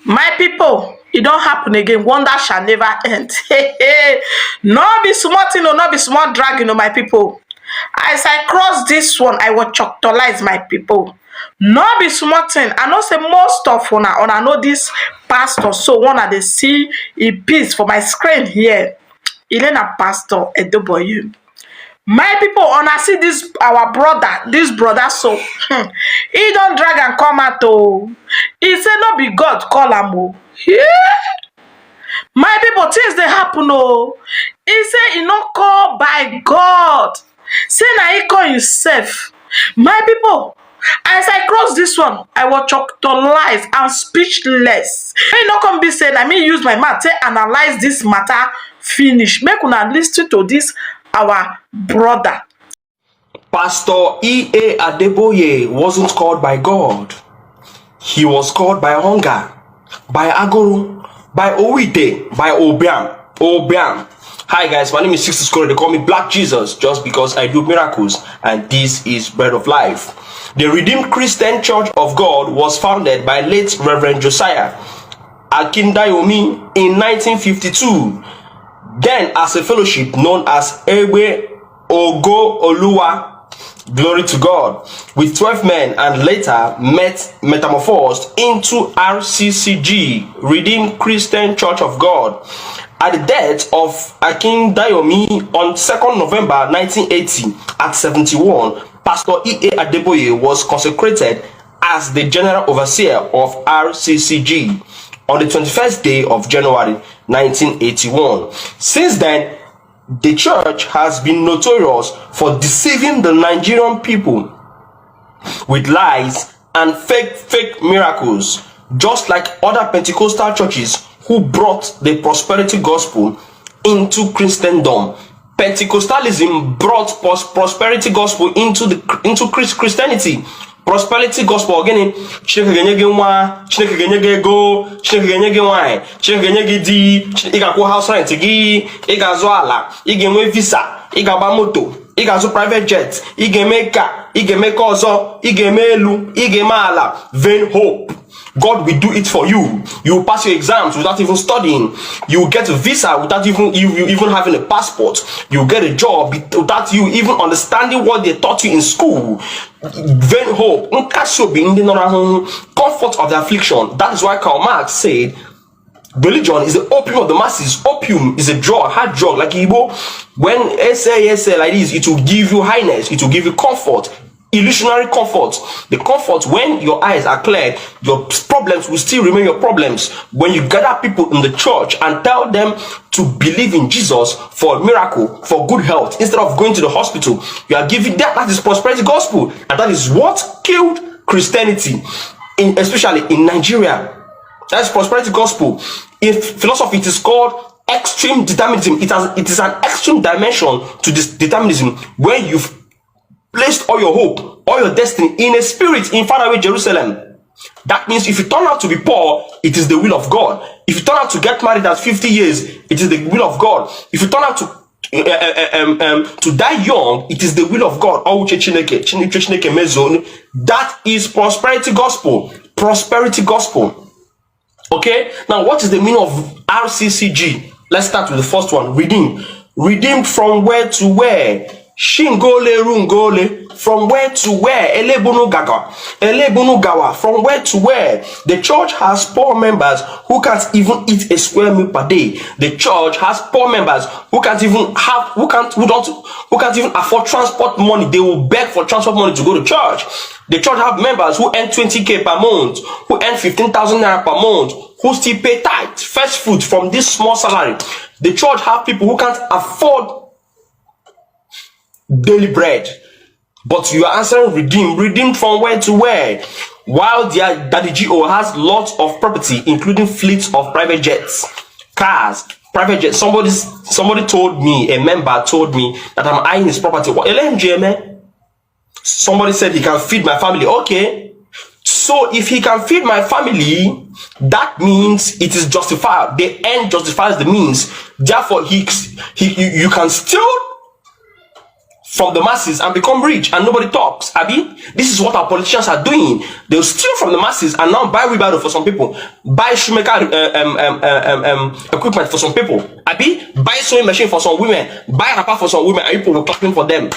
My people, it don't happen again. Wonder shall never end. No be small thing, no be small dragging, my people. As I cross this one, I will choctolize my people. No be small thing. I know say most of una know this pastor, so one they see a piece for my screen here. Elena Pastor Adeboye. My people, una see this our brother, so he don't drag and come out oh. He say no be God call am oh. Yeah. My people, things dey happen oh. He say he no call by God. Say na he call himself. My people, as I cross this one, I was choctolize and speechless. He no come be say na me use my mouth to analyze this matter finish. Make una listen to this our brother. Pastor E.A. Adeboye wasn't called by God. He was called by hunger, by agoro, by owite, by obiam. Hi guys, my name is Sixty Scholar. They call me Black Jesus just because I do miracles, and this is Bread of Life. The Redeemed Christian Church of God was founded by late Reverend Josiah Akindayomi in 1952. Then as a fellowship known as Ewe Ogo Oluwa, glory to God, with 12 men, and later metamorphosed into RCCG, Redeemed Christian Church of God. At the death of Akindayomi on 2nd November 1980 at 71, Pastor E.A. Adeboye was consecrated as the General Overseer of RCCG on the 21st day of January 1981. Since then, the church has been notorious for deceiving the Nigerian people with lies and fake miracles, just like other Pentecostal churches who brought the prosperity gospel into Christendom. Pentecostalism brought prosperity gospel into Christianity. Prosperity gospel again. Chineke genye gị nwa, Chineke genye gị ego, Chineke genye gị nwanyị, Chineke genye gị di, ị ga-akwụ house rent gị, ị ga-azụ ala, ị ga-enwe visa, ị ga-agba moto, ị ga-azụ private jet, ị ga-eme ka, ị ga-eme ka ọzọ, ị ga-eme elu, ị ga-eme ala. Vain hope. God will do it for you. You will pass your exams without even studying. You will get a visa without even having a passport. You will get a job without you even understanding what they taught you in school. Vain hope. Comfort of the affliction. That is why Karl Marx said religion is the opium of the masses. Opium is a drug, hard drug, like Igbo. When essay like this, it will give you highness, it will give you comfort. Illusionary comfort. The comfort when your eyes are cleared, your problems will still remain your problems. When you gather people in the church and tell them to believe in Jesus for a miracle, for good health, instead of going to the hospital, you are giving that is prosperity gospel, and that is what killed Christianity, especially in Nigeria. That is prosperity gospel. In philosophy, it is called extreme determinism. It is an extreme dimension to this determinism where you've placed all your hope, all your destiny in a spirit in faraway Jerusalem. That means if you turn out to be poor, it is the will of God. If you turn out to get married at 50 years, it is the will of God. If you turn out to die young, it is the will of God. That is prosperity gospel. Prosperity gospel. Okay? Now, what is the meaning of RCCG? Let's start with the first one. Redeemed. Redeemed from where to where? Shingole rungole, from where to where? Elebunu gawa, from where to where? The church has poor members who can't even eat a square meal per day. The church has poor members who can't even afford transport money. They will beg for transport money to go to church. The church have members who earn 20k per month, who earn 15,000 naira per month, who still pay tithe, first fruit from this small salary. The church have people who can't afford daily bread, but you are answering redeemed from where to where? While their daddy GO has lots of property, including fleets of private jets, cars, private jets. Somebody told me, a member told me that I'm eyeing his property. What LMJ, man? Somebody said he can feed my family. Okay, so if he can feed my family, that means it is justified. The end justifies the means. Therefore, you can still from the masses and become rich and nobody talks. Abi, this is what our politicians are doing. They'll steal from the masses and now buy wheelbarrow for some people, buy shoemaker equipment for some people. Abi, buy sewing machine for some women, buy wrapper for some women, and people will clapping for them.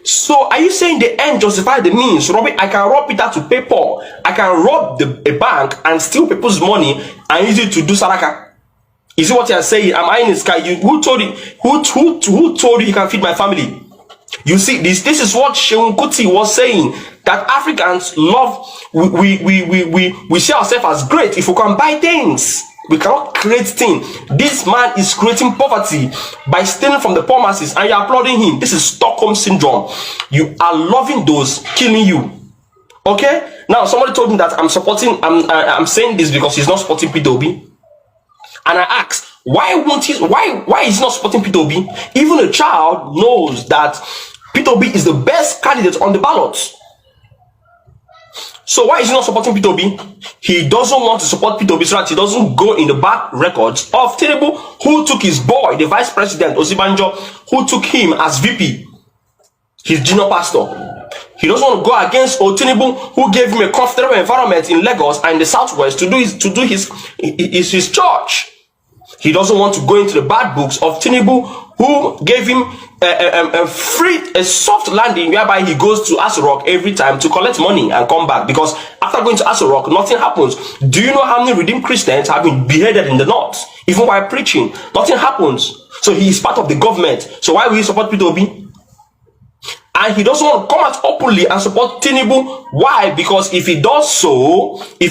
So are you saying the end justify the means? Robbie, I can rob Peter to pay Paul. I can rob a bank and steal people's money and use it to do saraka. Is it what you are saying? Am I in the sky? Who told you? Who told you can feed my family? You see, this is what Sheun Kuti was saying, that Africans love. We see ourselves as great if we can buy things. We cannot create things. This man is creating poverty by stealing from the poor masses, and you're applauding him. This is Stockholm syndrome. You are loving those killing you. Okay? Now somebody told me that I'm saying this because he's not supporting P2B. And I asked, why is he not supporting P2B? Even a child knows that P2B is the best candidate on the ballot. So why is he not supporting P2B? He doesn't want to support P2B so that he doesn't go in the back records of Tinubu, who took his boy, the vice president, Osibanjo, who took him as VP, his junior pastor. He doesn't want to go against Tinubu, who gave him a comfortable environment in Lagos and in the southwest to do his church. He doesn't want to go into the bad books of Tinubu, who gave him a soft landing whereby he goes to Aso Rock every time to collect money and come back. Because after going to Aso Rock, nothing happens. Do you know how many redeemed Christians have been beheaded in the north? Even while preaching, nothing happens. So he is part of the government. So why will he support P2B? And he doesn't want to come out openly and support Tinubu. Why? Because if he does so in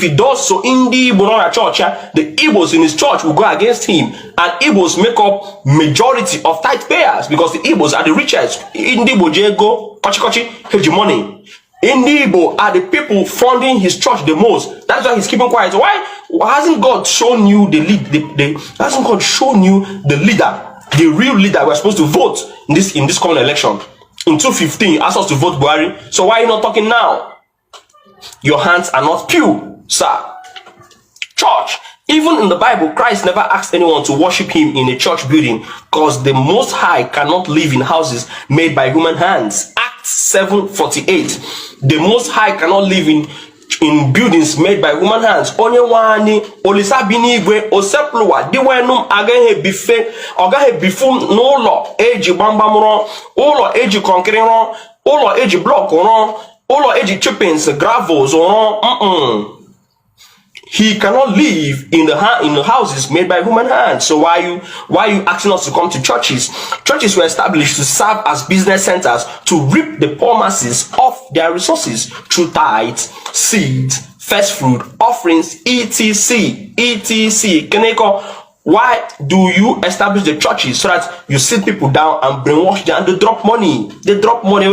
the Bonora church, the Igbos in his church will go against him. And Igbos make up majority of tithe payers because the Igbos are the richest. Indibo Jego, Kochi, hegemony. Indibo are the people funding his church the most. That's why he's keeping quiet. Why hasn't God shown you hasn't God shown you the leader, the real leader we're supposed to vote in this coming election? In 2015, asked us to vote Buhari. So why are you not talking now? Your hands are not pure, sir. Church. Even in the Bible, Christ never asked anyone to worship him in a church building because the Most High cannot live in houses made by human hands. Acts 7:48. The Most High cannot live in buildings made by human hands. Onye wani olisa binigwe osepluwa diwenum agahe bifu n'ụlọ eji gbamgbam rụọ, ụlọ eji konkiri rụọ, ụlọ eji blọk rụọ, ụlọ eji chippings gravels rụọ. He cannot live in the houses made by human hands. So why are you asking us to come to churches? Churches were established to serve as business centers to reap the poor masses of their resources through tithes, seeds, first fruit, offerings, etc. Keneko, why do you establish the churches so that you sit people down and brainwash them and they drop money? They drop money.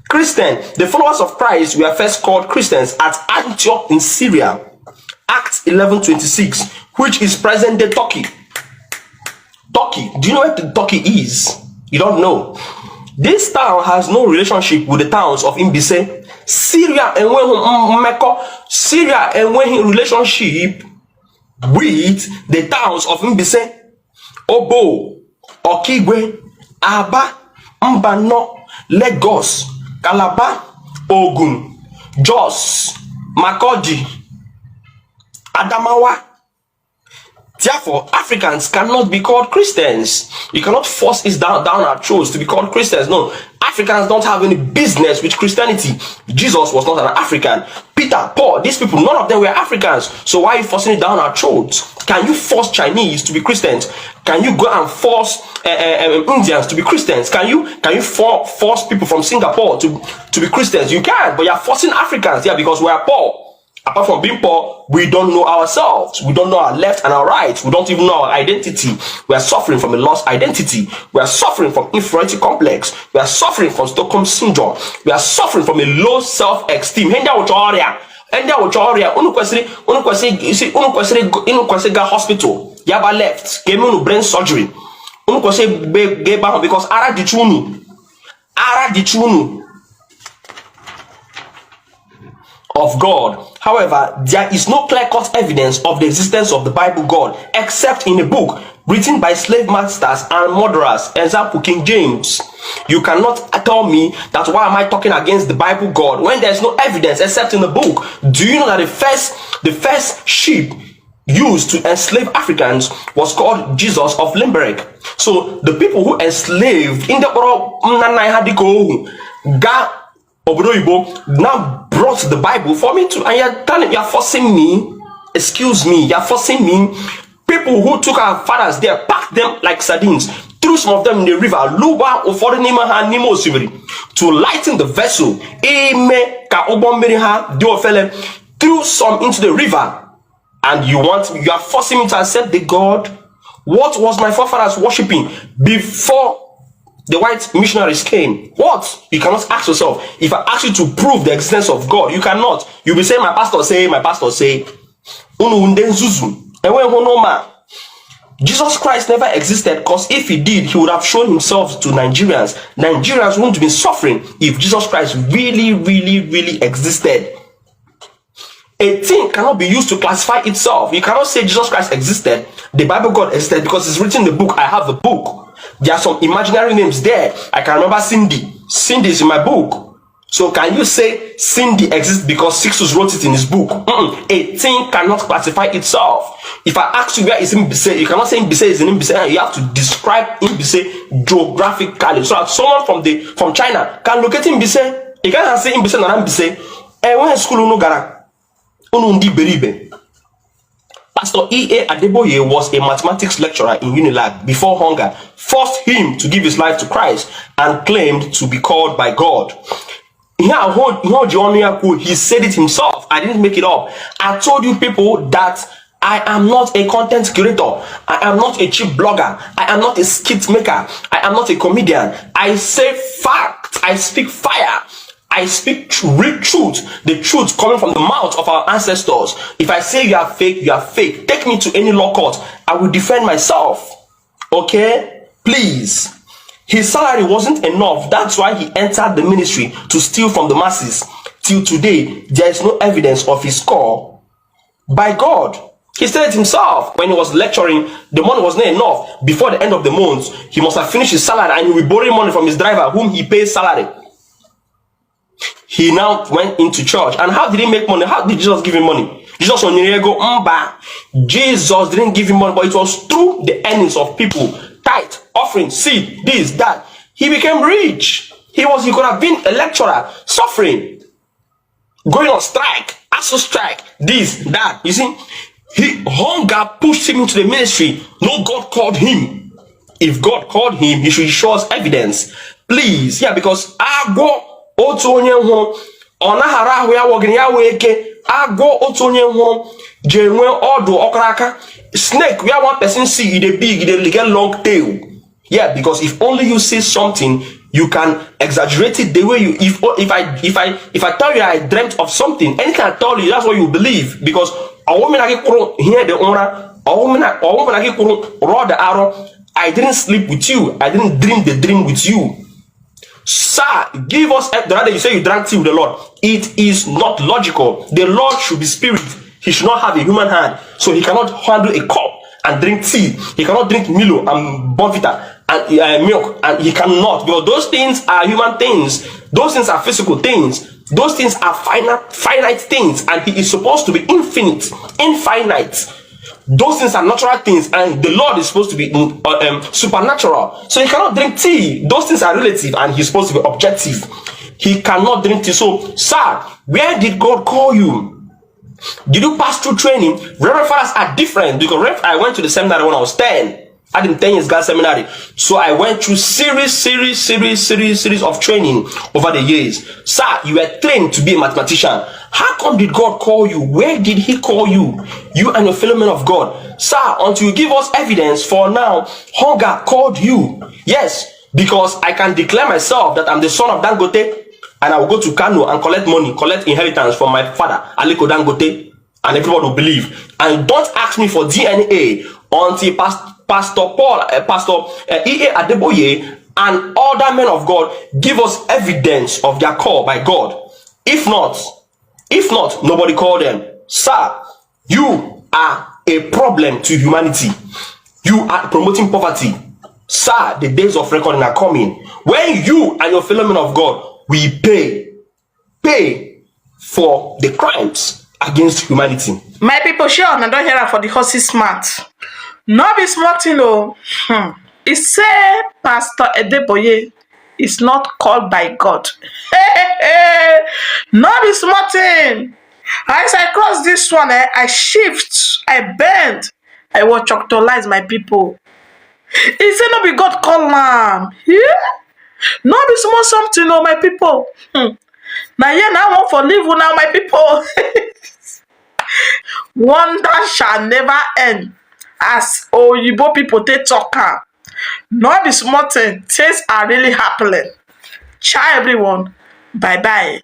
Christian, the followers of Christ were first called Christians at Antioch in Syria, Acts 11:26, which is present-day Turkey. Turkey, do you know where the Turkey is? You don't know. This town has no relationship with the towns of Imbise. Syria and when relationship with the towns of Imbise, Obo, Okigwe, Aba, Mbano, Lagos, Calabar, Ogun, Jos, Makurdi, Adamawa. Therefore, Africans cannot be called Christians. You cannot force it down our throats to be called Christians. No, Africans don't have any business with Christianity. Jesus was not an African. Peter, Paul, these people, none of them were Africans. So why are you forcing it down our throats? Can you force Chinese to be Christians? Can you go and force Indians to be Christians? Can you force people from Singapore to be Christians? You can, but you're forcing Africans here because we are poor. Apart from being poor, we don't know ourselves. We don't know our left and our right. We don't even know our identity. We are suffering from a lost identity. We are suffering from inferiority complex. We are suffering from Stockholm syndrome. We are suffering from a low self-esteem. Hospital. Yaba left. Gave me brain surgery. Because ara dichunu. of God. However, there is no clear-cut evidence of the existence of the Bible God except in a book written by slave masters and murderers. Example, King James. You cannot tell me that why am I talking against the Bible God when there's no evidence except in the book. Do you know that the first sheep used to enslave Africans was called Jesus of Limerick? So the people who enslaved in the now brought the Bible for me to, and you're forcing me, excuse me, you're forcing me. People who took our fathers there, packed them like sardines, threw some of them in the river, to lighten the vessel, threw some into the river. And you are forcing me to accept the God? What was my forefathers worshipping before the white missionaries came? What? You cannot ask yourself. If I ask you to prove the existence of God, you cannot. You'll be saying, my pastor say, my pastor say. Jesus Christ never existed, because if he did, he would have shown himself to Nigerians. Nigerians wouldn't be suffering if Jesus Christ really existed. A thing cannot be used to classify itself. You cannot say Jesus Christ existed, the Bible God existed, because it's written in the book. I have the book. There are some imaginary names there. I can remember Cindy. Cindy is in my book. So can you say Cindy exists because Sixtus wrote it in his book? A thing cannot classify itself. If I ask you where is Mbise, you cannot say Mbise is in Mbise. You have to describe Mbise geographically. So that someone from China can locate Mbise. You can't say Mbise na Mbise. When school no gara. Pastor E.A. Adeboye was a mathematics lecturer in Unilag before hunger forced him to give his life to Christ and claimed to be called by God. He said it himself. I didn't make it up. I told you people that I am not a content curator. I am not a cheap blogger. I am not a skit maker. I am not a comedian. I say facts. I speak fire. I speak real truth, the truth coming from the mouth of our ancestors. If I say you are fake, you are fake. Take me to any law court. I will defend myself. Okay? Please. His salary wasn't enough. That's why he entered the ministry to steal from the masses. Till today, there is no evidence of his call by God. He said it himself when he was lecturing. The money was not enough. Before the end of the month, he must have finished his salary and he will borrow money from his driver, whom he pays salary. He now went into church. And how did he make money? How did Jesus give him money? Jesus didn't give him money, but it was through the earnings of people. Tithe, offering, seed, this, that. He became rich. He could have been a lecturer, suffering, going on strike, ASO strike, this, that. You see, hunger pushed him into the ministry. No, God called him. If God called him, he should show us evidence. Please, yeah, because I go. Otu onye nwụrụ ọ nahara ahụ ya wọgịrị ya wee eke agụ otu onye nwụrụ je nwe ọdụ ọkara snake where one person see it big they get long tail. Yeah, because if only you see something you can exaggerate it the way you if I tell you I dreamt of something, anything I tell you, that's what you believe. Because a woman hear the owner, a woman raw the arrow. I didn't sleep with you, I didn't dream the dream with you. Sir, give us the other day you say you drank tea with the Lord. It is not logical. The Lord should be spirit. He should not have a human hand. So he cannot handle a cup and drink tea. He cannot drink Milo and Bonvita and milk. And he cannot. Because those things are human things. Those things are physical things. Those things are finite things. And he is supposed to be infinite, infinite. Those things are natural things, and the Lord is supposed to be supernatural. So he cannot drink tea. Those things are relative, and he's supposed to be objective. He cannot drink tea. So, sir, where did God call you? Did you pass through training? Reverend fathers are different, because I went to the seminary when I was 10. I did 10 years girls seminary. So I went through series of training over the years. Sir, you were trained to be a mathematician. How come did God call you? Where did he call you? You and your fellow men of God. Sir, until you give us evidence, for now, hunger called you. Yes, because I can declare myself that I'm the son of Dangote, and I will go to Kano and collect money, collect inheritance from my father, Aliko Dangote, and everybody will believe. And don't ask me for DNA until Pastor E.A. Adeboye and other men of God give us evidence of their call by God. If not, If not, nobody call them. Sir, you are a problem to humanity. You are promoting poverty. Sir, the days of reckoning are coming. When you and your fellow men of God will pay for the crimes against humanity. My people, sure, I don't hear am for the horses mouth. No be small thing o. He say Pastor Adeboye is not called by God. No be small thing. As I cross this one, I shift, I bend, I will choctolize my people. He say no be God call am. Yeah? No be small something o, my people. Na here na I wan for leave una, my people. Wonder shall never end, as oyibo people take talk am. No be small thing, things are really happening. Ciao everyone, bye bye.